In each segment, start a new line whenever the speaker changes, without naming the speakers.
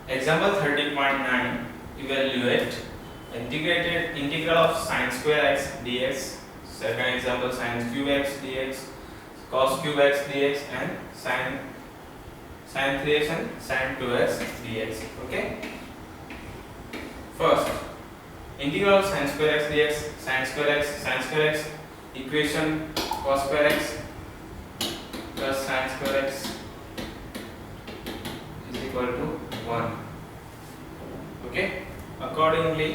Example 30.9. Evaluate integral of sin square x dx. Second example, sin cube x dx, cos cube x dx, and sin 3x and sin 2x dx. Okay. First, integral of sin square x dx, sin square x equation cos square x plus sin square x is equal to 1. Okay. Accordingly,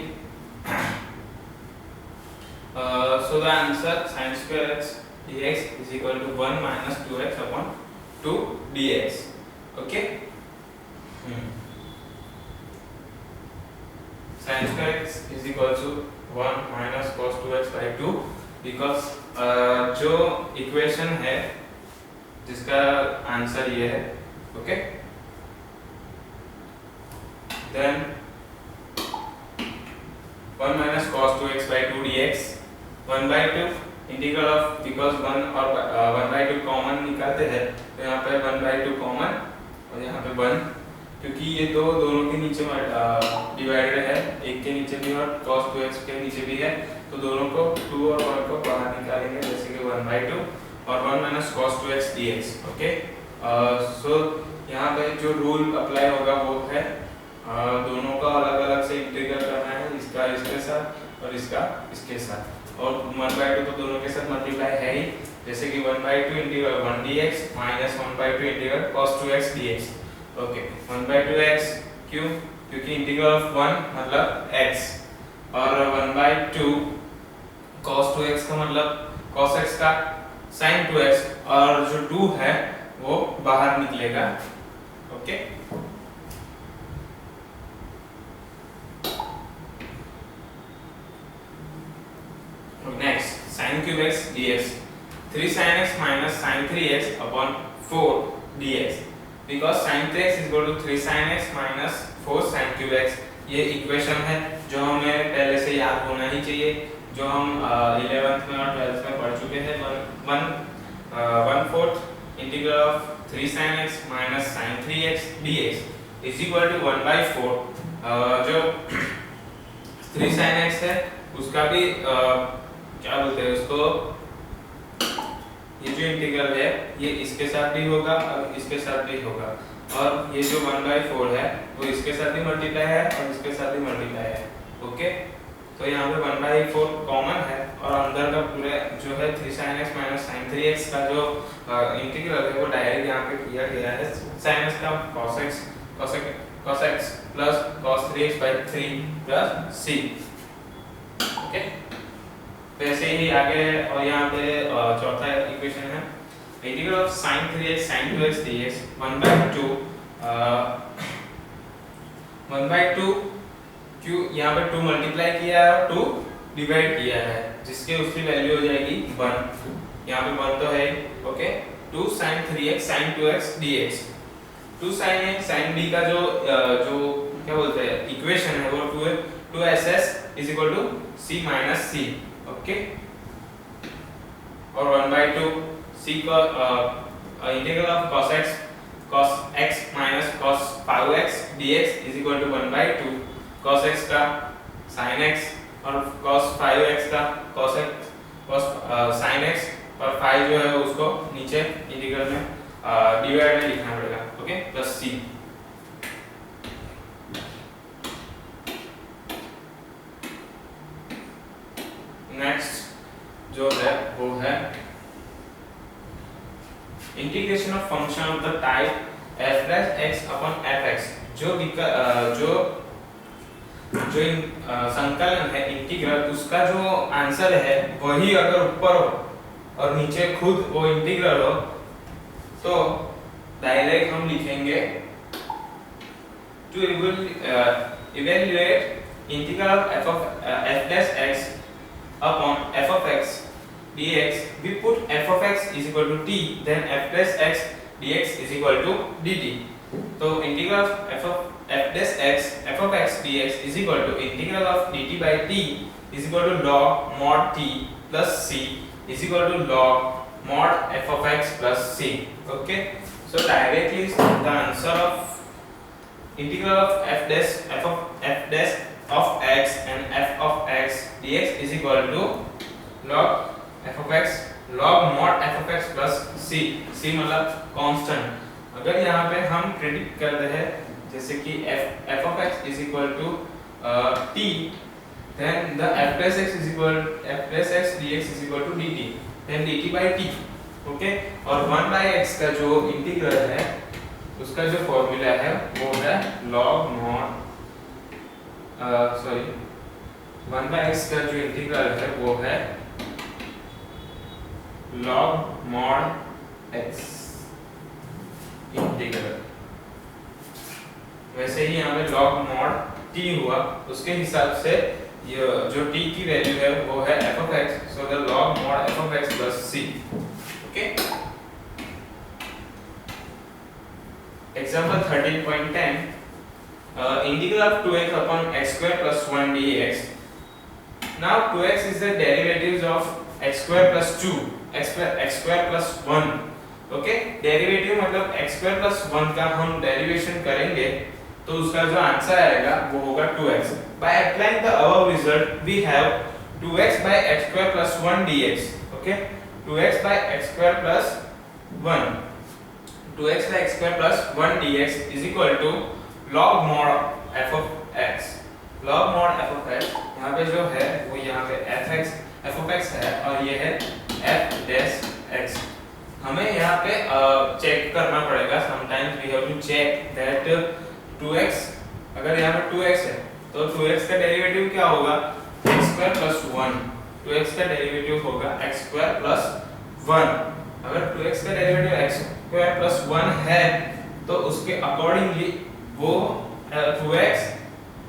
so the answer sin square x dx is equal to 1 minus 2x upon 2 dx. Okay. Sin square x is equal to 1 minus cos 2x by 2 because जो equation है जिसका answer ये है. Okay. Then 1 minus cos 2x by 2 dx, 1 by 2 integral of, because 1 और 1 by 2 common निकालते हैं तो यहाँ पे 1 by 2 कॉमन और यहाँ पे 1, क्योंकि ये दोनों के नीचे डिवाइडेड है, एक के नीचे भी और cos 2x के नीचे भी है, तो दोनों को 2 और 1 को बाहर निकालेंगे, जैसे कि 1 by 2 और 1 minus cos 2x dx. Okay. So यहाँ पे जो रूल अप्लाई होगा वो है दोनों का अलग अलग से इंटीग्रल करना है, इसका इसके साथ और इसका इसके साथ, और 1 by 2 तो दोनों के साथ मल्टीप्लाई है ही, जैसे कि 1 by 2 integral 1 dx minus 1 by 2 integral cos 2x dx. Okay. 1 by 2x क्यों? क्योंकि इंटीग्रल ऑफ 1 मतलब x और 1 by 2 cos 2x का मतलब cos x का sin 2x, और जो 2 है वो बाहर निकलेगा. Okay. Next, sin cube x dx, 3 sin x minus sin 3x upon 4 dx, because sin 3x is equal to 3 sin x minus 4 sin cube x. ये इक्वेशन है जो हमें पहले से याद होना ही चाहिए, जो हम 11th में और 12th में पढ़ चुके हैं. 1/4 integral of 3 sin x minus sin 3x dx is equal to 1/4. जो 3 sin x है उसका भी क्या बोलते हैं उसको, ये जो इंटीग्रल है ये इसके साथ भी होगा और इसके साथ भी होगा, और ये जो 1/4 है वो इसके साथ भी मल्टीप्लाई है और इसके साथ भी मल्टीप्लाई है. ओके. तो यहाँ पे 1/4 कॉमन है और अंदर का पूरे जो है 3 sin x minus sin 3x का जो इंटीग्रल है वो डायरेक्ट यहाँ पे किया गया है. sin x का cos x plus cos 3x by 3 plus c. Okay. वैसे ही आगे, और यहाँ पे चौथा इक्वेशन है integral of sin 3x sin 2x dx 1/2 क्यों यहाँ पे 2 मल्टीप्लाई किया है और 2 डिवाइड किया है, जिसके उसकी वैल्यू हो जाएगी 1. यहाँ पे 1 तो है. Okay. 2 sin 3x sin 2x dx, 2 sin a sin b का जो क्या बोलते हैं इक्वेशन है वो 2ss is equal to c minus c. Okay. और 1/2 c का integral of cos x minus cos 5x dx is equal to 1/2 cos x का sin x और cos 5x का cos sin x, और 5 जो है उसको नीचे इंटीग्रल में डिवाइड में लिखना पड़ेगा. ओके. Plus c. नेक्स्ट जो है वो है integration of function of the type f' upon fx. जो संकलन है इंटीग्रल, उसका जो आंसर है वही अगर ऊपर हो और नीचे खुद वो इंटीग्रल हो तो डायरेक्ट हम लिखेंगे to evaluate integral of f' upon f of x dx, we put f of x is equal to t, then f plus x dx is equal to dt. तो integral of f of x dx is equal to integral of dt by t is equal to log mod t plus c is equal to log mod f of x plus c. Okay, so directly the answer of integral of f of x and f of x dx is equal to log f of x log mod f of x plus c मतलब constant. अगर यहाँ पे हम predict कर रहे हैं जैसे कि f of x is equal to t, then the f plus x dx is equal to dt, then dt by t, okay. और 1 by x का जो इंटीग्रल है उसका जो फॉर्मूला है वो है log mod 1 by x का जो इंटीग्रल है वो है log mod x इंटीग्रल। वैसे ही यहाँ पे log mod t हुआ, उसके हिसाब से ये जो t की वैल्यू है वो है f of x, so the log mod f of x plus c, okay. Example 13.10, integral of 2x upon x square plus 1 dx. Now 2x is the derivatives of x square plus 2, x square plus 1, okay. Derivative मतलब x square plus 1 का हम derivation करेंगे तो उसका जो answer आएगा वो होगा 2x। By applying the above result, we have 2x by x square plus 1 dx, okay? 2x by x square plus 1, 2x by x square plus 1 dx is equal to log mod f of x, log mod f of x। यहाँ पे जो है वो यहाँ पे f of x है और ये है f dash x। हमें यहाँ पे चेक करना पड़ेगा, sometimes we have to check that 2x, अगर यहाँ पे 2x है तो 2x का डेरिवेटिव क्या होगा x square plus 1, 2x का डेरिवेटिव होगा x square plus 1। अगर 2x का डेरिवेटिव x square plus 1 है तो उसके अकॉर्डिंगली वो 2x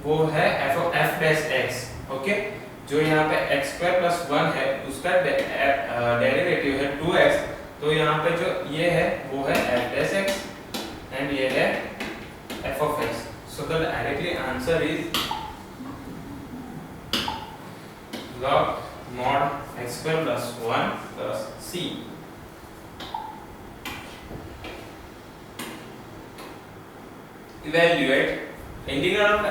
वो है f dash x, ओके। जो यहाँ पे x square plus 1 है उसका डेरिवेटिव है 2x, तो यहाँ पे जो ये है वो है f dash x एंड ये है f of x, so the directly answer is log mod x square plus 1 plus c। Evaluate integral of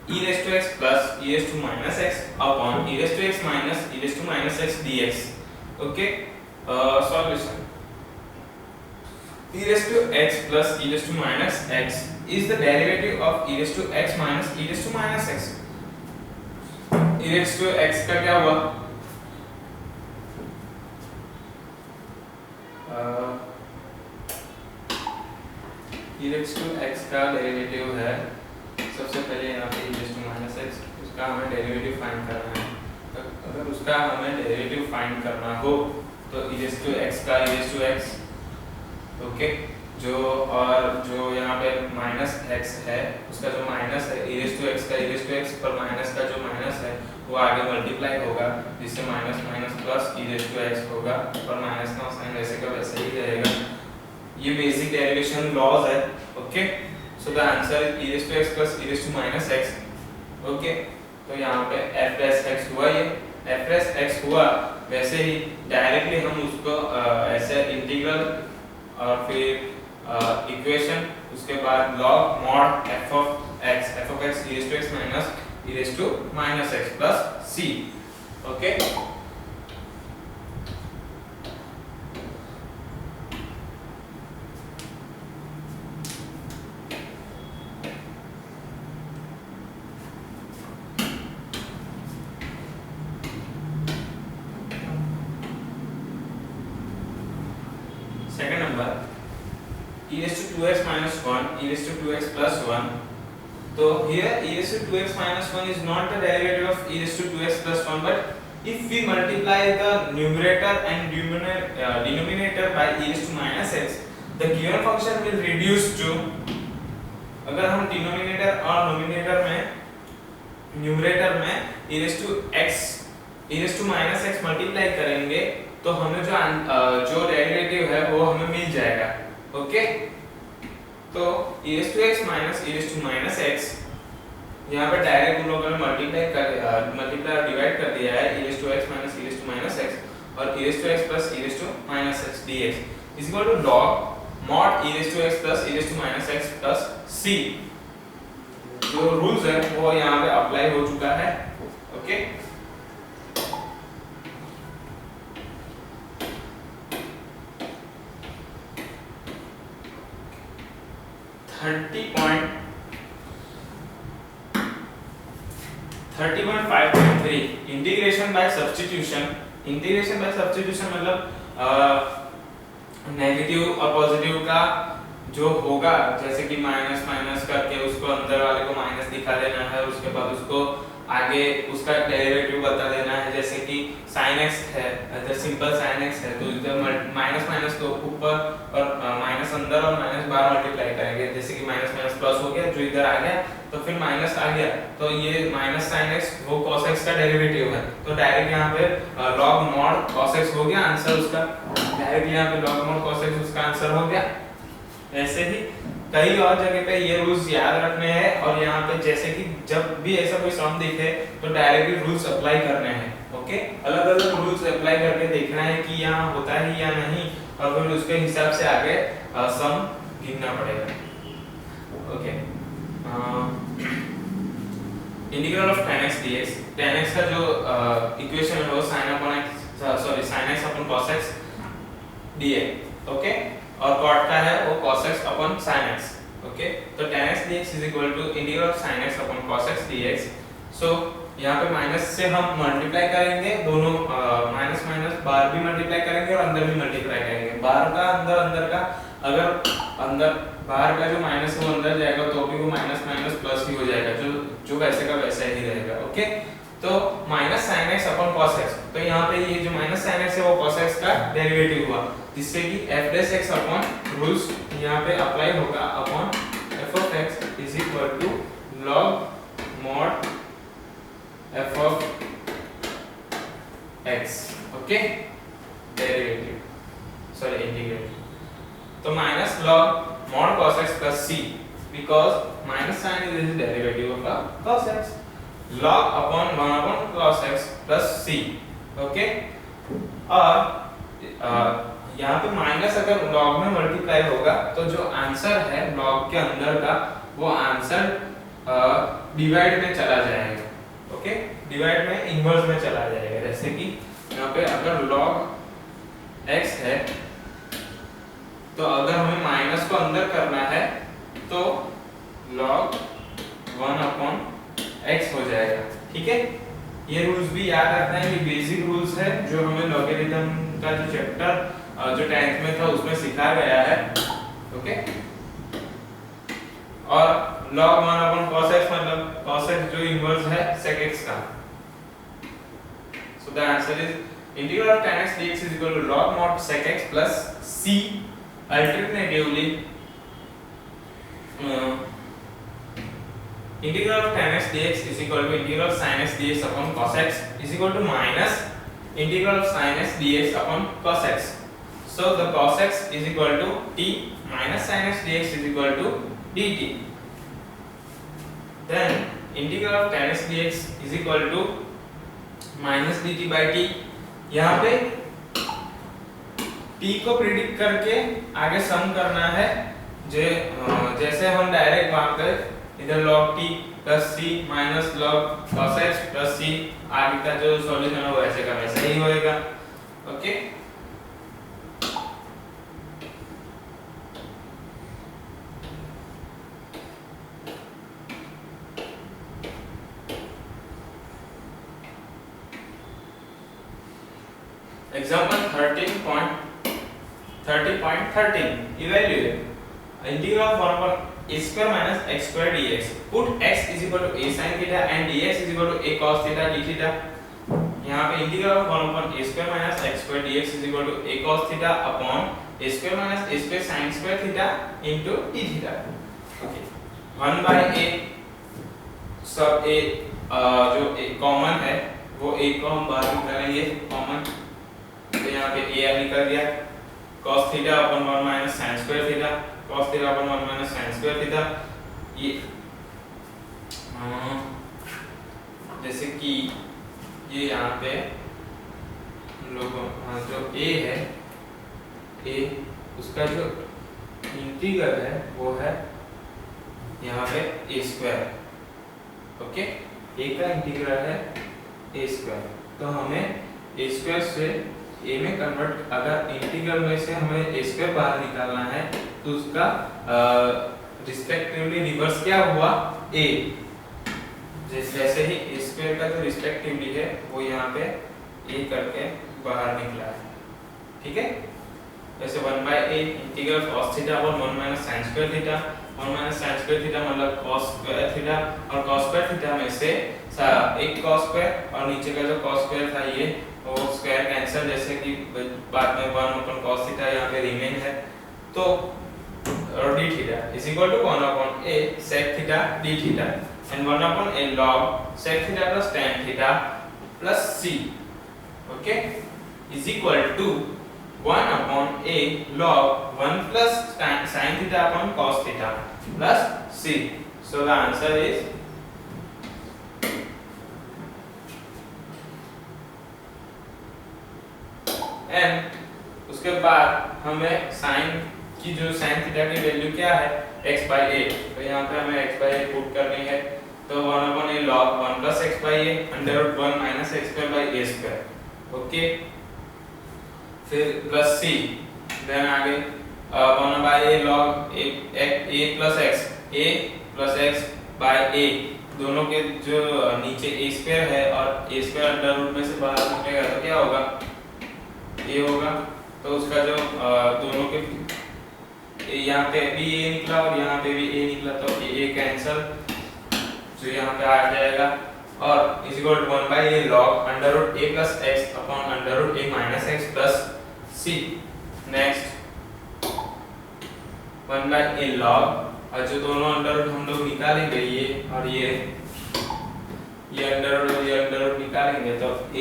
e raised to x plus e raised to minus x upon e raised to x minus e raised to minus x dx, okay। Solution, e raised to x plus e raised to minus x is the derivative of e raised to x minus e raised to minus x। e raised to x का क्या हुआ, e raised to x का derivative है, सबसे पहले यहाँ पे e raised to minus x, उसका हमें डेरिवेटिव फाइंड करना है। अगर उसका हमें डेरिवेटिव फाइंड करना हो तो e raised to x का e raised to x, okay. जो और जो यहाँ पे माइनस x है उसका जो माइनस है e raised to x का e raised to x पर माइनस का जो माइनस है वो आगे मल्टीप्लाई होगा जिससे minus minus plus e raised to x होगा, पर माइनस का साइन वैसे का वैसे ही रहेगा। ये बेसिक डेरिवेशन लॉज है, okay. So the answer is e raised to x plus e raised to minus x, okay. तो यहाँ पे f dash x हुआ, ये f dash x हुआ। वैसे ही डायरेक्टली हम उसको ऐसे इंटीग्रल और फिर इक्वेशन, उसके बाद log mod f of x e raised to x minus e raised to minus x plus c, okay. Second number, e raised to 2x minus 1 e raised to 2x plus 1। तो here e raised to 2x minus 1 is not the derivative of e raised to 2x plus 1, but if we multiply the numerator and denominator by e raised to minus x, the given function will reduce to, अगर हम denominator और nominator में numerator में e raised to x e raised to minus x multiply करेंगे तो हमें जो derivative है वो हमें मिल जाएगा, ओके। तो e raised to x minus e raised to minus x, यहाँ पे डायरेक्ट उन लोगों ने मल्टीप्लाई और डिवाइड कर दिया है e raised to x minus e raised to minus x और e raised to x plus e raised to minus x dx is equal to log mod e raised to x plus e raised to minus x plus c, जो rules है वो यहाँ पे apply हो चुका है। Okay, 30.5.3 integration by substitution. Integration by substitution मतलब negative और पॉजिटिव का जो होगा, जैसे कि माइनस माइनस करके उसको अंदर वाले को माइनस दिखा देना है, उसके बाद उसको आगे उसका डेरिवेटिव बता देना है। जैसे कि sin x है, अगर सिंपल sin x है तो इधर माइनस माइनस को ऊपर और माइनस अंदर और माइनस बार मल्टीप्लाई करेंगे। जैसे कि माइनस माइनस प्लस हो गया, जो इधर आ गया तो फिर माइनस आ गया, तो ये माइनस sin x वो cos x का डेरिवेटिव है। तो डायरेक्ट यहाँ पे log mod cos x हो गया आंसर उसका, डायरेक्ट यहाँ पे log mod cos x उसका आंसर हो गया। ऐसे ही कई और जगह पे ये रूल्स याद रखने हैं, और यहाँ पे जैसे कि जब भी ऐसा कोई सम दिखे तो डायरेक्टली रूल्स अप्लाई करने हैं। ओके, अलग अलग रूल्स अप्लाई करके देखना है कि यहाँ होता है या नहीं, और फिर उसके हिसाब से आगे सम गिनना पड़ेगा। Okay, integral of tan x dx, tan x का जो इक्वेशन है वो sin x upon cos x dx। Okay, और cot का है वो cos x upon sin x। Okay, तो tan x dx is equal to integral of sin x upon cos x dx। So यहाँ पे माइनस से हम मल्टीप्लाई करेंगे, दोनों माइनस माइनस बार भी मल्टीप्लाई करेंगे और अंदर भी मल्टीप्लाई करेंगे। बार का अंदर अंदर का, अगर अंदर बाहर का जो माइनस है वो अंदर जाएगा तो भी वो माइनस माइनस प्लस ही हो जाएगा, जो वैसे का वैसा ही रहेगा। ओके, तो minus sin x upon cos x, तो यहाँ पे ये जो माइनस sin x है वो cos x का डेरिवेटिव हुआ, जिससे कि f dash x upon rules यहाँ पे अप्लाई होगा upon f of x is equal to log mod f of x। Okay, derivative sorry integrate, तो minus log mod cos x plus c, because minus sign is the derivative of cos x, log upon 1 upon cos x plus c। Okay, और यहाँ पे minus अगर log में multiply होगा तो जो answer है log के अंदर का वो आंसर डिवाइड में चला जाएगा। ओके, डिवाइड में इनवर्स में चला जाएगा। जैसे कि यहाँ पे अगर log x है तो अगर हमें माइनस को अंदर करना है तो log 1 अपॉन x हो जाएगा। ठीक है, ये रूल्स भी याद रखना है, ये बेसिक रूल्स है जो हमें लॉगरिथम का जो चैप्टर जो 10th में था उसमें सिखाया गया है। ओके, और log 1 अपॉन cos x मतलब cos x जो इनवर्स है sec x का। So the answer is integral of tan x dx is equal to log mod sec x plus c। Alternatively, integral of tan x dx is equal to integral of sin x dx upon cos x is equal to minus integral of sin x dx upon cos x. So the cos x is equal to t minus sin x dx is equal to dt. Then integral of tan x dx is equal to minus dt by t। यहाँ पे t को predict करके आगे सम करना है, जैसे हम direct वहां पे इधर log t plus c minus log cos x plus c, आगे का जो सॉल्यूशन है वो ऐसे का वैसा ही होएगा। Okay, example 30.13 evaluate integral of 1 upon a square minus x square dx। put x is equal to a sin theta and dx is equal to a cos theta d theta। यहाँ पे integral of 1 upon a square minus x square dx is equal to a cos theta upon a square minus a square sin square theta into d theta। Okay, 1 by a सब a जो common है वो a को हम बाहर निकालेंगे common, तो यहाँ पे a निकल गया, cos थीटा अपन 1 minus sin square theta, cos theta अपन 1 minus sin square थीटा। ये जैसे कि ये यहाँ पे हम लोग जो a है, a उसका जो इंटीग्रल है वो है यहाँ पे a स्क्वायर। ओके, ए का इंटीग्रल है ए स्क्वायर, तो हमें ए स्क्वायर से ए में कन्वर्ट, अगर इंटीग्रल में से हमें ए स्क्वायर बाहर निकालना है तो उसका रिस्पेक्टिवली रिवर्स क्या हुआ, ए। जैसे ही ए स्क्वायर का जो रिस्पेक्टिवली है वो यहाँ पे ए करके बाहर निकला है, ठीक है। वैसे 1/a इंटीग्रल cos थीटा और 1 minus sin square theta, 1 minus sin square theta मतलब cos स्क्वायर थीटा, और cos स्क्वायर थीटा में से एक cos स्क्वायर और नीचे का जो cos स्क्वायर था ये वो स्क्वायर कैंसिल, जैसे कि बाद में 1/cos थीटा यहाँ पे रिमेन है, तो और d theta is equal to 1/a sec theta d theta and 1/a log sec theta plus tan theta plus c, okay, is equal to 1/a log 1 plus sin theta upon cos theta plus c. So the answer is and उसके बाद हमें sin की जो sin theta की value क्या है x/a, तो यहाँ पे हमें x/a पुट करनी है, तो 1/a log 1 plus x/a under root 1 minus x square by a square, okay, फिर प्लस c, देन आगे 1/a log a plus x by a, दोनों के जो नीचे a स्क्वायर है और a स्क्वायर अंडर रूट में से बाहर निकलेगा तो क्या होगा, a होगा, तो उसका जो दोनों के यहाँ पे भी a निकला और यहाँ पे भी a निकला, तो a कैंसिल, जो यहाँ पे आ जाएगा, और is equal to 1/a log under root a plus x upon under root a minus x plus c। Next 1/a log, और जो दोनों अंडर रूट हम लोग निकालेंगे ये और ये अंडर रूट और ये अंडर रूट निकालेंगे, तो a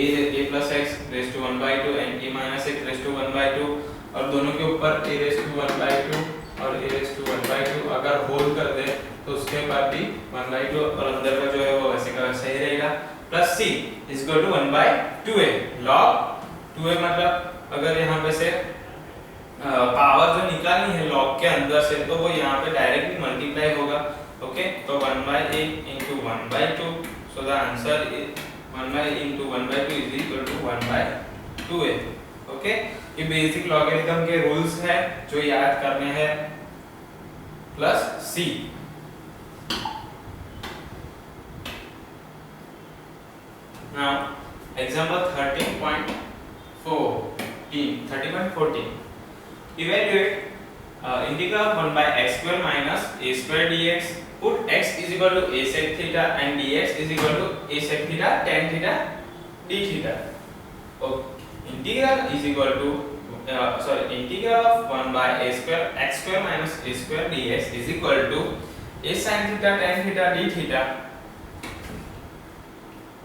plus x raised to 1/2 and a minus x raised to 1/2, और दोनों के ऊपर a raised to 1/2 और a raised to 1/2 अगर होल कर दे तो उसके बाद भी 1/2 और अंदर का जो है वो वैसे का वैसा ही रहेगा, plus c is equal to 1/2a log 2a, मतलब अगर यहाँ पे से पावर जो निकालनी है लॉग के अंदर से तो वो यहाँ पे डायरेक्टली मल्टीप्लाई होगा, ओके, तो 1/a into 1/2, so the answer is 1/a into 1/2 is equal to 1/2a, okay. ये बेसिक लॉगरिथम के रूल्स है जो याद करने हैं, plus c। Now example 30.14 evaluate integral of 1/x square minus a square dx, put x is equal to a sec theta and dx is equal to a sec theta tan theta d theta. Integral is equal to integral of 1/a square x square minus a square dx is equal to a sin theta tan theta d theta,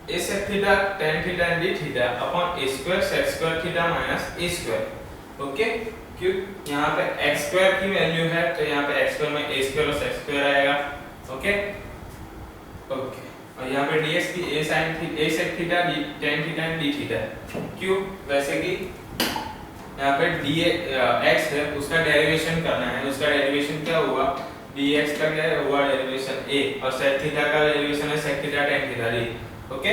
a sec theta tan theta and d theta upon a square sec square theta minus a square, okay. क्यों यहाँ पे x square की value है तो यहाँ पे x square में a square और sec स्क्वायर आएगा, ओके, और यहाँ पे dx की a sec theta tan theta and d theta, क्यों, वैसे कि यहाँ पे x है उसका डेरिवेशन करना है, उसका डेरिवेशन क्या हुआ, dx का क्या हुआ डेरिवेशन a, और sec थीटा का डेरिवेशन है sec theta tan theta d, okay.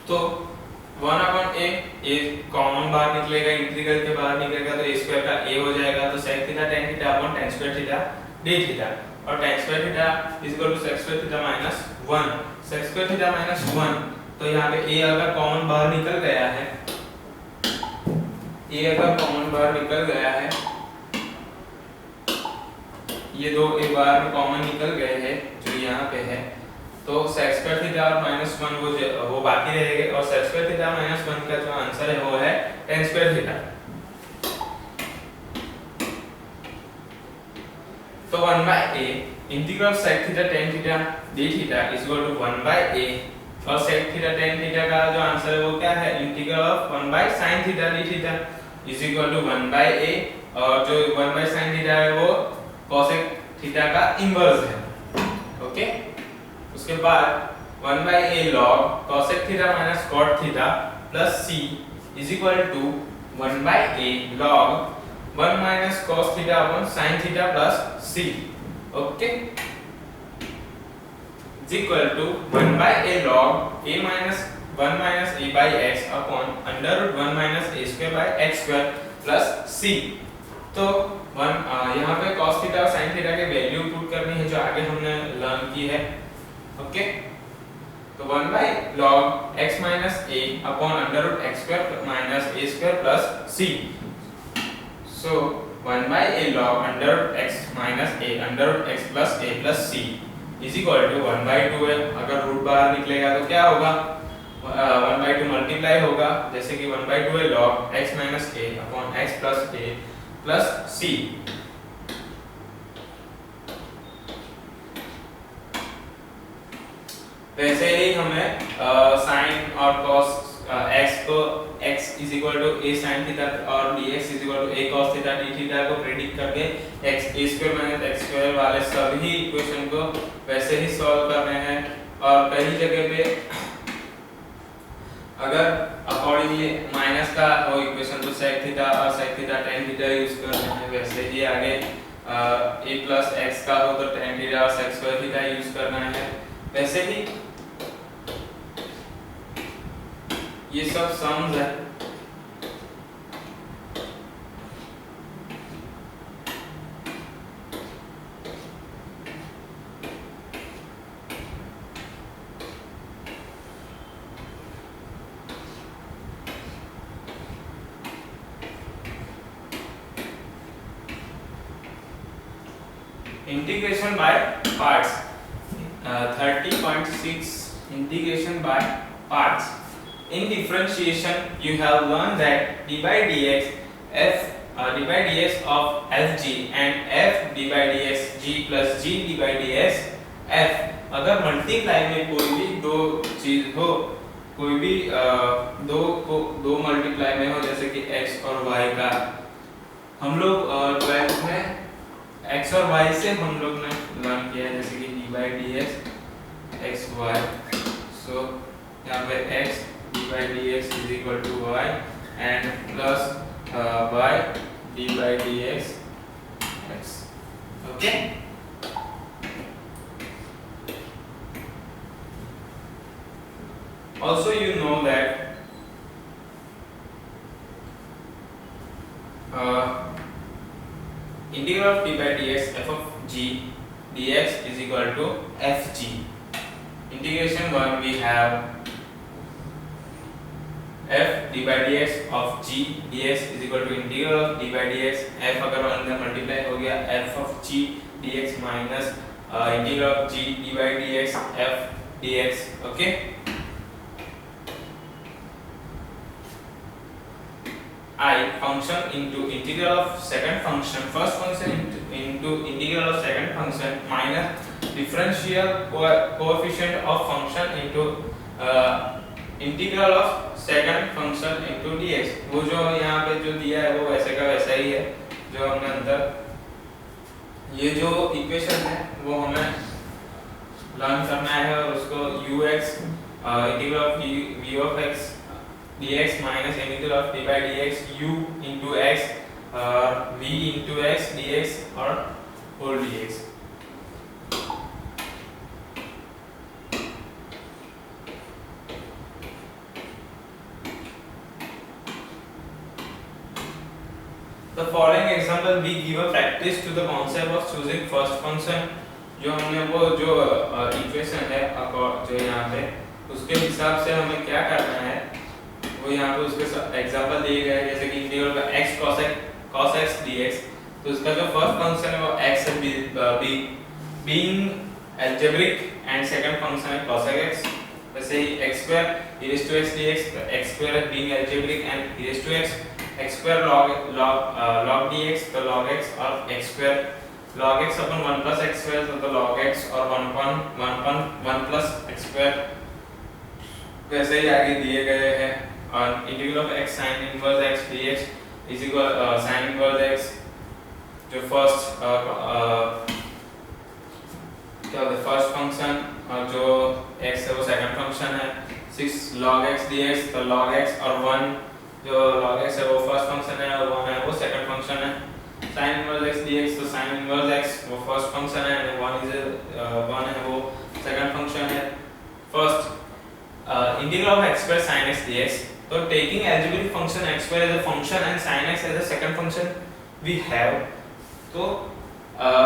तो 1/a ये कॉमन बाहर निकलेगा, इंटीग्रल के बाहर निकलेगा तो a स्क्वायर का a हो जाएगा, तो sec theta tan theta upon tan square theta d theta, और tan square theta is equal to sec square theta minus 1, sec square theta minus 1, तो यहाँ पे a अगर कॉमन बाहर निकल गया है, a अगर कॉमन बाहर निकल गया है, ये दो a बाहर में कॉमन निकल गए हैं जो यहाँ पे है, तो sec स्क्वायर थीटा और -1 वो बाकी रहेंगे, और sec स्क्वायर थीटा -1 का जो आंसर है वो है tan स्क्वायर थीटा। तो 1/a integral sec theta tan theta d theta is equal to 1/a, और sec थीटा tan थीटा का जो आंसर है वो क्या है, integral of 1/sin theta d theta is equal to 1/a, और जो 1/sin थीटा है वो cosec थीटा का इनवर्स है, ओके। उसके बाद 1/a log cosec theta minus cot theta plus c is equal to 1/a log 1 minus cos theta upon sin theta plus c, okay. Is equal to 1 by A log a minus 1 minus a by x upon under root 1 minus a square by x square plus c। तो यहाँ पे cos theta और sin theta के value put करनी है जो आगे हमने लर्न की है। ओके, तो 1 by log x minus a upon under root x square minus a square plus c। So 1 by a log under x minus a under x plus a plus c is equal to 1 by 2 है। अगर root बाहर निकलेगा तो क्या होगा, 1 by 2 multiply होगा, जैसे कि 1 by 2 है log x minus a upon x plus a plus c। वैसे ही हमें साइन और cos x को x is equal to a sin theta और dx is equal to a cos theta d theta को प्रेडिक्ट करके x a square minus x square वाले सभी equation को वैसे ही सॉल्व करने हैं। और कई जगह पे अगर अकॉर्डिंगली माइनस का वो इक्वेशन तो sec थीटा और sec theta tan theta use करते हैं, वैसे ही आगे a प्लस x का हो तो tan थीटा और sec स्क्वायर थीटा यूज करना है। वैसे ही ये सब सम्स है। Integration by parts 30.6 integration by parts. In differentiation, you have learned that d by dx d by dx of fg and f d by dx g plus g d by dx f। अगर multiply में कोई भी दो चीज हो, कोई भी दो मल्टीप्लाई में हो, जैसे कि x और y का, हम लोग 12th में x और y से हम लोग ने लर्न किया है, जैसे कि d by dx x y। सो यहाँ पे x d by dx is equal to y and plus y d by dx x। Okay, also you know that integral of d by dx f of g dx is equal to fg। integration 1 we have f d by dx of g dx is equal to integral of d by dx f अगर अंदर multiply हो गया f of g dx minus integral of g d by dx f dx। Okay, I function into integral of second function first function into integral of second function minus differential coefficient of function into integral of second function into dx। वो जो यहाँ पे जो दिया है वो वैसे का वैसा ही है जो हमने अंदर, ये जो इक्वेशन है वो हमें लर्न करना है और उसको ux integral of v of x dx minus integral of d by dx u into x v into x dx और whole dx। The following example we give a practice to the concept of choosing first function। जो हमने वो जो equation है जो यहाँ पे, उसके हिसाब से हमें क्या करना है वो यहाँ पे उसके एग्जांपल दिए गए हैं, जैसे कि इंटीग्रल का x cos x dx। तो उसका जो फर्स्ट फंक्शन है वो x है being algebraic and second function है cos x। वैसे ही x square e raised to x dx, x square being algebraic and e raised to x square log dx, तो log x और x square log x अपन 1 plus x square, तो log x और 1 plus x square वैसे ही आगे दिए गए हैं। और integral of x sin inverse x dx is equal sin inverse x जो फर्स्ट क्या होता है फर्स्ट फंक्शन और जो x है वो सेकंड फंक्शन है। 6 log x dx, तो log x और 1 जो log x है वो फर्स्ट फंक्शन है और 1 है वो सेकंड फंक्शन है। sin inverse x dx, तो sin inverse x वो फर्स्ट फंक्शन है और 1 है वो second function of x square sin x dx. So taking algebraic function x square as a function and sin x as a second function we have. So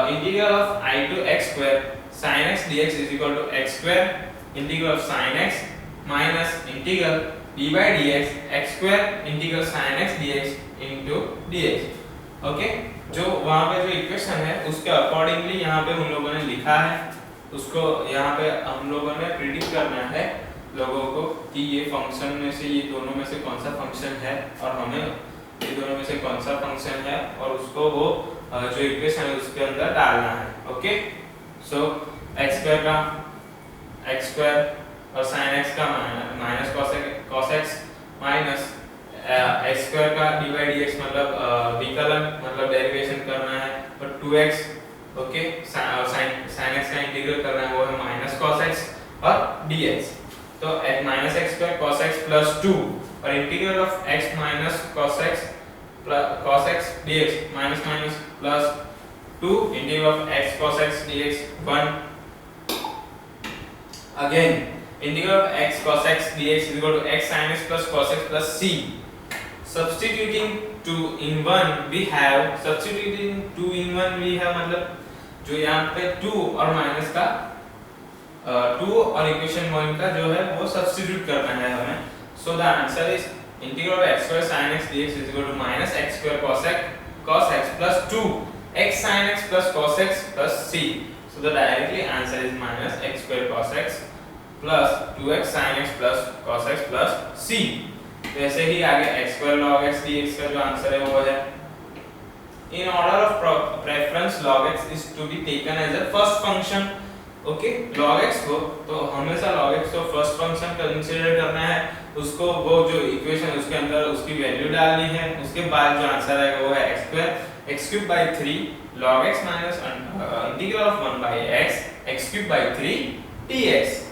integral of I to x square sin x dx is equal to x square integral of sin x minus integral d by dx x square integral sin x dx into dx. Okay, जो वहां पे जो equation है उसके accordingly यहाँ पे हम लोगों ने लिखा है, उसको यहाँ पे हम लोगों ने प्रिडिक्ट करना है लोगों को कि ये फंक्शन में से ये दोनों में से कौन सा फंक्शन है और हमें ये दोनों में से कौन सा फंक्शन है और उसको वो जो इक्वेशन है उसके अंदर डालना है. ओके, सो x स्क्वायर और sin x का minus cos x minus x square का dy dx मतलब विकलन मतलब डेरिवेशन करना है और 2x. ओके, sin x का इंटीग्रल करना है वो है माइनस cos x और dx. तो minus x square cos x plus 2 और integral of x minus cos x dx minus minus plus 2 integral of x cos x dx 1. Again integral of x cos x dx is equal to x sin x plus cos x plus c. Substituting 2 in 1 we have मतलब जो यहाँ पे 2 और minus का 2 और equation 1 का जो है वो सब्स्टिट्यूट करना है हमें. So the answer is integral of x square sin x dx is equal to minus x square cos x plus 2 x sin x plus cos x plus c. So the directly answer is minus x square cos x plus 2x sin x plus cos x plus c. वैसे ही आगे x square log x dx का जो answer है वो है in order of preference log x is to be taken as a first function. Okay, log x को तो हमेशा log x को फर्स्ट फंक्शन कंसीडर करना है, उसको वो जो इक्वेशन उसके अंदर उसकी वैल्यू डालनी है, उसके बाद जो आंसर आएगा वो है x square x cube by 3 log x minus integral of 1 by x cube by 3 dx.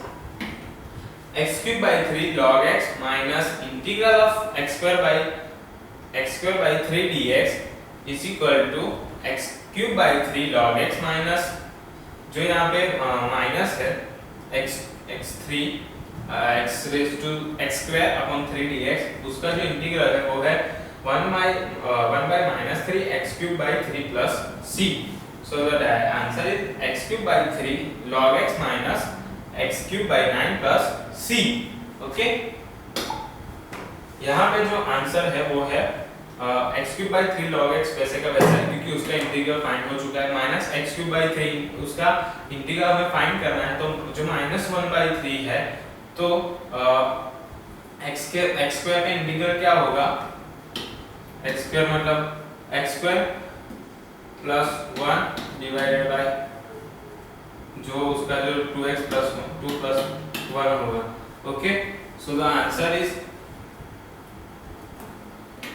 x cube by 3 log x minus integral of x square by 3 dx is equal to x cube by 3 log x minus जो यहाँ पे minus है x3 x raised to x square upon 3 dx उसका जो integral है वो है 1 by minus 3 x cube by 3 plus c. So the answer is x cube by 3 log x minus x cube by 9 plus c. Okay, यहाँ पे जो answer है वो है x cube by 3 log x वैसे का वैसा है क्योंकि उसका इंटीग्रल फाइंड हो चुका है, माइनस x cube by 3 उसका इंटीग्रल हमें फाइंड करना है. तो जो माइनस 1 by 3 है तो x स्क्वायर का इंटीग्रल क्या होगा, x स्क्वायर मतलब x square plus 1 divided by जो उसका जो 2x plus 2 plus 1 होगा. Okay, so the answer is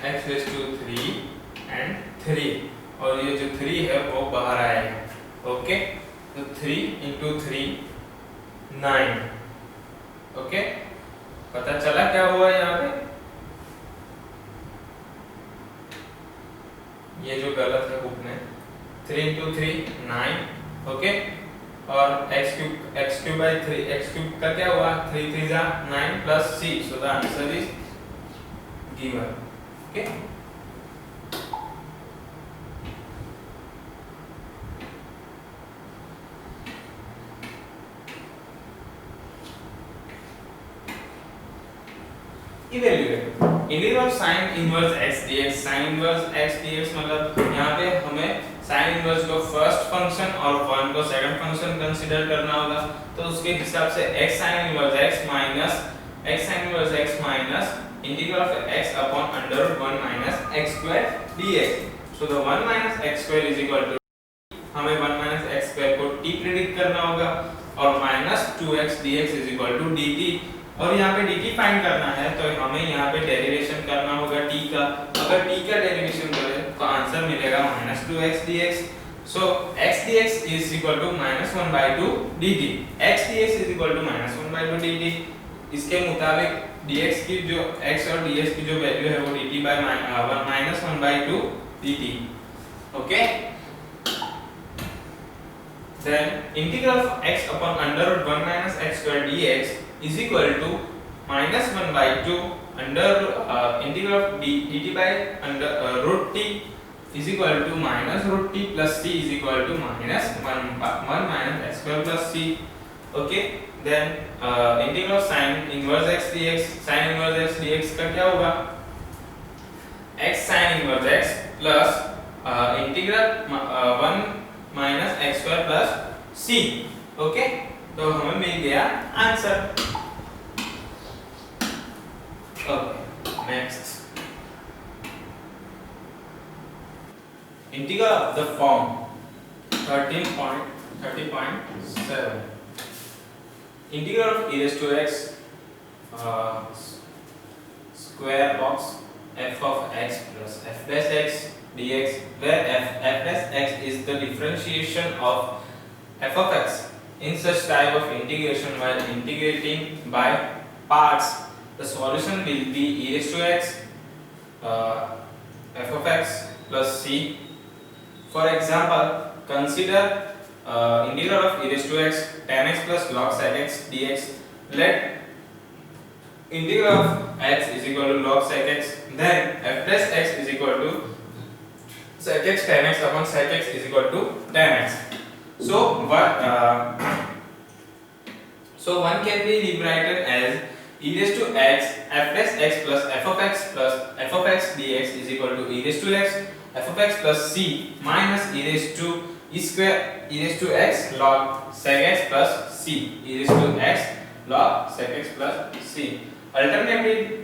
x raised to 3 and 3 और ये जो 3 है वो बाहर आएगा. ओके, तो 3 into 3 9. ओके, पता चला क्या हुआ यहाँ पे, ये जो गलत है बुक में 3 into 3 9. ओके, और x cube by 3 x cube का क्या हुआ 3 3 जा 9 plus c. So the answer is given. Okay, evaluate integral sin inverse x dx. sin inverse x dx मतलब यहाँ पे हमें sin इनवर्स को फर्स्ट फंक्शन और 1 को सेकंड फंक्शन कंसीडर करना होगा. तो उसके हिसाब से x sin inverse x minus integral of x upon under root 1 minus x square dx. So the 1 minus x square is equal to हमें 1 माइनस x स्क्वायर को t प्रेडिक्ट करना होगा और minus 2x dx is equal to dt. और यहाँ पे dt find करना है तो हमें यहाँ पे डेरिवेशन करना होगा t का. अगर t का डेरिवेशन करें तो आंसर मिलेगा minus 2x dx. So x dx is equal to minus 1 by 2 dt. x dx is equal to minus 1 by 2 dt. इसके मुताबिक dx की जो x और ds की जो वैल्यू है वो dt by minus 1 by 2 dt. Okay, then integral of x upon under root 1 minus x square dx is equal to minus 1 by 2 under integral of dt by under root t is equal to minus root t plus c is equal to minus 1 minus x square plus c. Okay, then integral of sin inverse x dx, sin inverse x dx का क्या होगा, x sin inverse x plus integral 1 minus x square plus c. Okay, तो हमें मिल गया answer. Okay, next integral of the form 30.7 integral of e raised to x square box f of x plus f dash x dx, where f dash x is the differentiation of f of x. In such type of integration, while integrating by parts, the solution will be e raised to x f of x plus c. For example, consider integral of e raised to x tan x plus log sec x dx. Let integral of x is equal to log sec x, then f dash x is equal to sec x tan x upon sec x is equal to tan x. So one can be rewritten as e raised to x f dash x plus f of x dx is equal to e raised to x f of x plus c minus e raised to e square e raised to x log sec x plus c e raised to x log sec x plus c. Alternatively,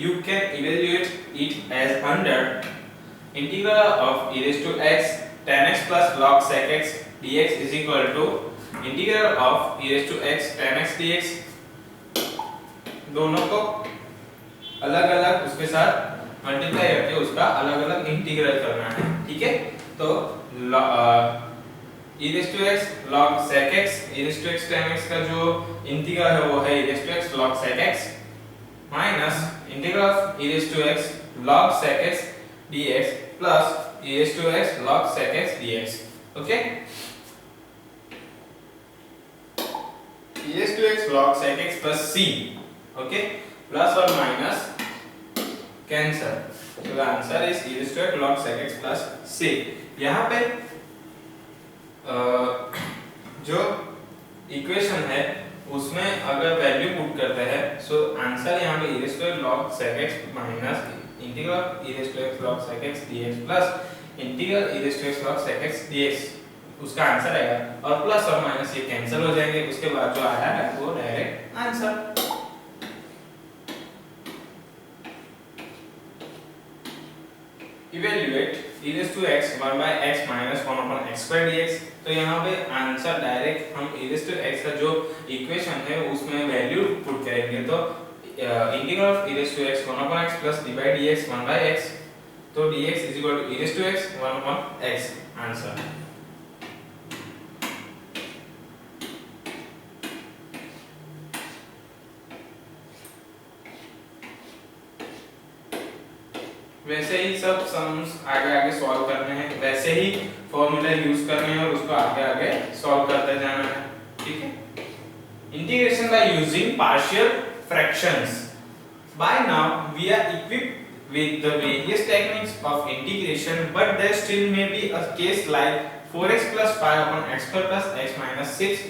you can evaluate it as under integral of e raised to x tan x plus log sec x dx is equal to integral of e raised to x tan x dx. दोनों को अलग अलग उसके साथ multiply करके उसका अलग अलग इंटीग्रल करना है. ठीक है, तो e raised to x log sec x e raised to x tan x का जो इंटीग्रल है वो है e raised to x log sec x minus integral of e raised to x log sec x dx plus e raised to x log sec x dx. Okay, e raised to x log sec x plus c. Okay, plus और minus cancel, so the answer is e raised to x log sec x plus c. यहाँ पे जो equation है उसमें अगर value put करते हैं so answer यहाँ पे e raised to x log sec x minus integral e raised to x log sec x dx plus integral e raised to x log sec x dx, उसका answer आएगा. और plus और minus ये cancel हो जाएंगे, उसके बाद जो आया है वो direct answer. Evaluate e raised to x 1 by x minus 1 upon x square dx. तो यहाँ पे आंसर डायरेक्ट हम e raised to x का जो इक्वेशन है उसमें वैल्यू पुट करेंगे. तो integral of e raised to x 1 upon x plus d by dx 1 by x, तो dx is equal to e raised to x 1 upon x. Answer. वैसे ही सब sums आगे आगे सॉल्व करने हैं, वैसे ही फॉर्मूला यूज करने हैं और उसको आगे आगे सॉल्व करते जाना है. ठीक है, integration by using partial fractions. By now we are equipped with the various techniques of integration, but there still may be a case like 4x plus 5 upon x square plus x minus 6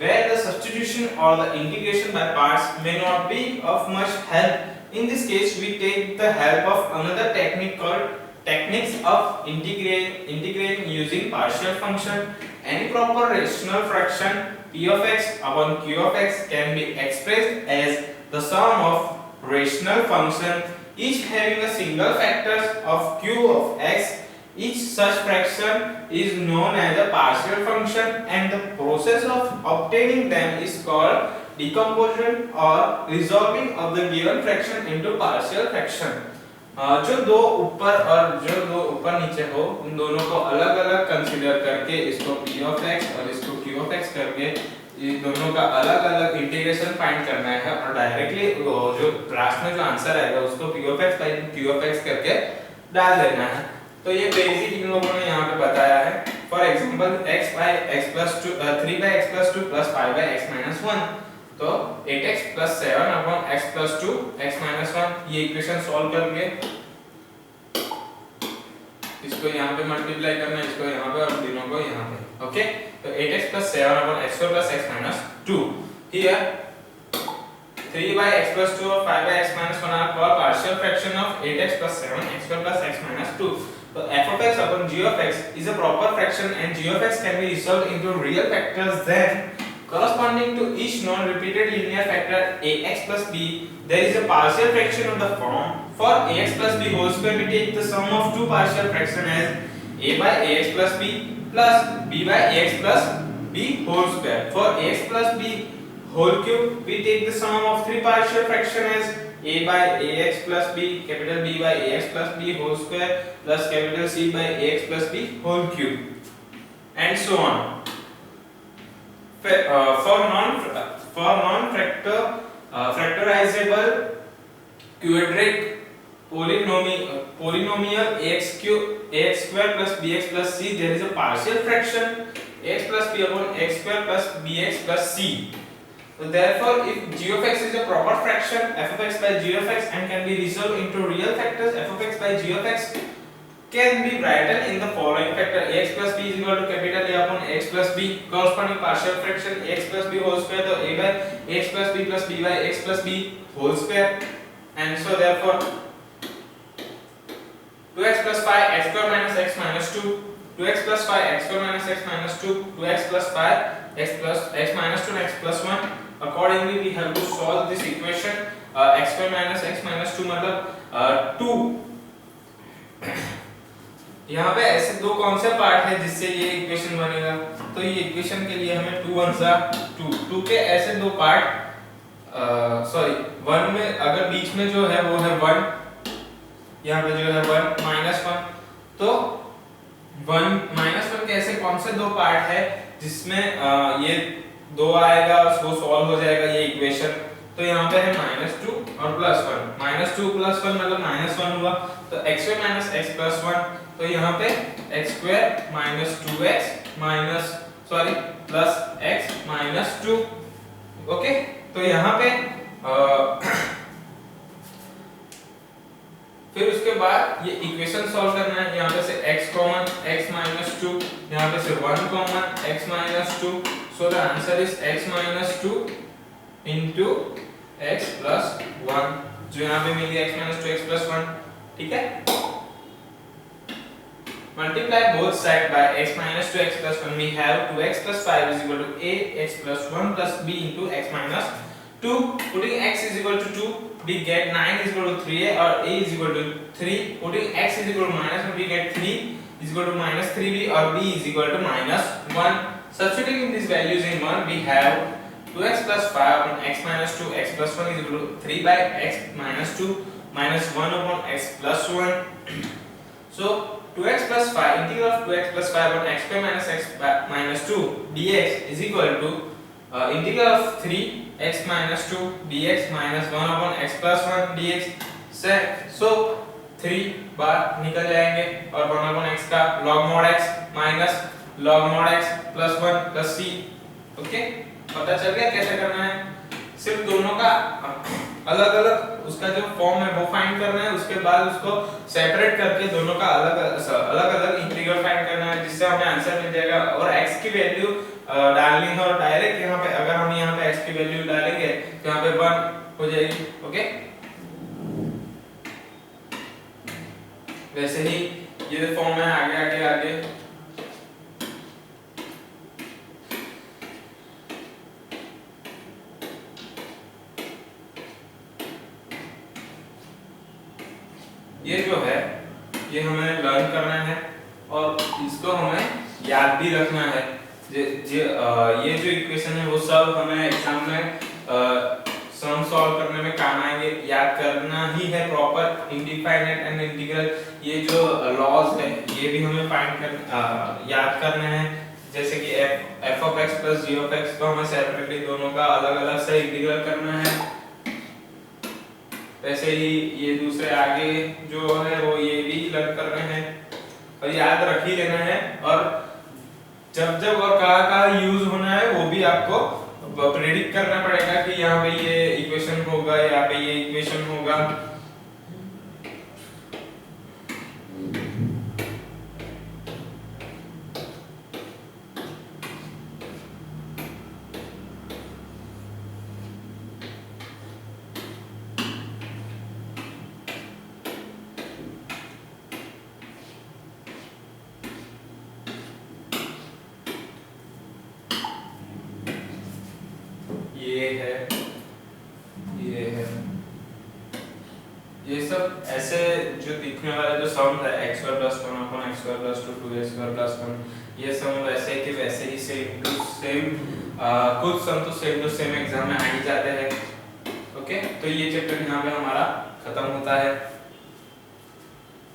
where the substitution or the integration by parts may not be of much help. In this case, we take the help of another technique called techniques of integrating using partial function. Any proper rational fraction p of x upon q of x can be expressed as the sum of rational function each having a single factor of q of x. Each such fraction is known as a partial function, and the process of obtaining them is called decomposition or resolving of the given fraction into partial fraction. जो दो ऊपर और जो दो ऊपर नीचे हो उन दोनों को अलग अलग कंसीडर करके इसको p of x और इसको q of x करके इन दोनों का अलग अलग इंटीग्रेशन फाइंड करना है और डायरेक्टली जो लास्ट में जो आंसर आएगा उसको p of x by q of x करके डाल देना है. तो ये बेसिक इन लोगों ने यहाँ पे बताया है. For example x by x plus 2 3 by x plus 2 plus 5 by x minus 1. तो 8x plus 7 upon x plus 2 x minus 1, ये इक्वेशन सॉल्व करके इसको यहाँ पे मल्टीप्लाई करना है, इसको यहाँ पे और तीनों को यहाँ पे। ओके, तो 8x plus 7 upon x square plus x minus 2, here 3 by x plus 2 और 5 by x minus 1 are called partial fraction of 8x plus 7 x square plus x minus 2. So f of x upon g of x is a proper fraction and g of x can be resolved into real factors then corresponding to each non-repeated linear factor ax plus b there is a partial fraction of the form. For ax plus b whole square we take the sum of two partial fractions as a by ax plus b plus b by ax plus b whole square. For ax plus b whole cube we take the sum of three partial fractions as a by ax plus b, capital B by ax plus b whole square plus capital C by ax plus b whole cube, and so on. For non-factorizable quadratic polynomial ax square plus bx plus c there is a partial fraction x plus b upon x square plus bx plus c. So therefore, if g of x is a proper fraction f of x by g of x and can be resolved into real factors, f of x by g of x can be written in the following factor: ax plus b is equal to capital A upon x plus b, corresponding partial fraction x plus b whole square, so a by x plus b plus b by x plus b whole square, and so therefore 2x plus 5 x square minus x minus 2, 2x plus 5 x square minus x minus 2, 2x plus 5 x plus x minus 2 and x plus 1. Accordingly, we have to solve this equation. X square minus x minus 2 मतलब 2, यहाँ पे ऐसे दो कौन से part है जिससे ये इक्वेशन बनेगा, तो ये इक्वेशन के लिए हमें 2 1 2, 2 के ऐसे दो पार्ट, सॉरी 1 में अगर बीच में जो है वो है 1, यहाँ पे जो है 1 minus 1, तो 1 minus 1 के ऐसे कौन से दो पार्ट है जिसमें ये 2 आएगा, उसको सॉल्व हो जाएगा ये इक्वेशन। तो यहाँ पे है -2 और +1, -2 + 1 मतलब -1 हुआ, तो x square minus x plus 1, तो यहाँ पे x square minus 2x minus sorry plus x minus 2। Okay, तो यहाँ पे फिर उसके बाद ये इक्वेशन सॉल्व करना है। यहाँ पे से x कॉमन, x माइनस 2, यहाँ पे से 1 common, x minus 2, so the answer is x minus 2 into x plus 1, जो यहाँ पे मिल गया x माइनस 2 x प्लस 1। ठीक है, multiply both sides by x minus 2 x plus 1, we have 2x plus 5 is equal to a x plus 1 plus b into x minus 2, putting x is equal to 2 we get 9 is equal to 3a or a is equal to 3, putting x is equal to -1 we get 3 is equal to minus 3b or b is equal to -1. Substituting these values in 1 we have 2x plus 5 upon x minus 2 x plus 1 is equal to 3 by x minus 2 minus 1 upon x plus 1. So 2x plus 5 integral of 2x plus 5 upon x square minus x minus 2 dx is equal to integral of 3x minus 2 dx minus 1 upon x plus 1 dx. So 3 बार निकल जाएंगे और 1 upon x का log mod x minus log mod x plus 1 plus c। Okay, पता चल गया कैसे करना है। सिर्फ दोनों का अलग अलग उसका जो फॉर्म है वो फाइंड करना है, उसके बाद उसको सेपरेट करके दोनों का अलग अलग इंटीग्रल फाइंड करना है, जिससे हमें आंसर मिल जाएगा। और x की वैल्यू डालनी है और डायरेक्ट यहाँ पे अगर हम यहाँ पे x की वैल्यू डालेंगे तो यहाँ पे 1 हो जाएगी। ओके, वैसे ही ये फॉर्म है आगे आगे आगे। ये जो है ये हमें लर्न करना है और इसको हमें याद भी रखना है। ये जो इक्वेशन है वो सब हमें एग्जाम में सम सॉल्व करने में काम आएंगे। याद करना ही है प्रॉपर इंडिफाइनाइट एंड इंटीग्रल, ये जो लॉज है ये भी हमें याद करने हैं। जैसे कि f of x plus g of x को हमें सेपरेटली दोनों का अलग अलग से इंटीग्रल करना है। वैसे ही ये दूसरे आगे जो है वो ये भी लर्न कर रहे हैं और याद रख ही लेना है, और जब जब और कहाँ यूज होना है वो भी आपको प्रेडिक्ट करना पड़ेगा कि यहाँ पे ये इक्वेशन होगा, यहाँ पे ये इक्वेशन होगा। ये सब ऐसे जो दिखने वाले जो सम है x square plus 1 upon x square plus 2 2x square plus 1, ये सम वैसे के वैसे ही सेम टू सेम, कुछ सम तो सेम टू सेम एग्जाम में आ ही जाते हैं। ओके, तो ये चैप्टर यहाँ पे हमारा खत्म होता है।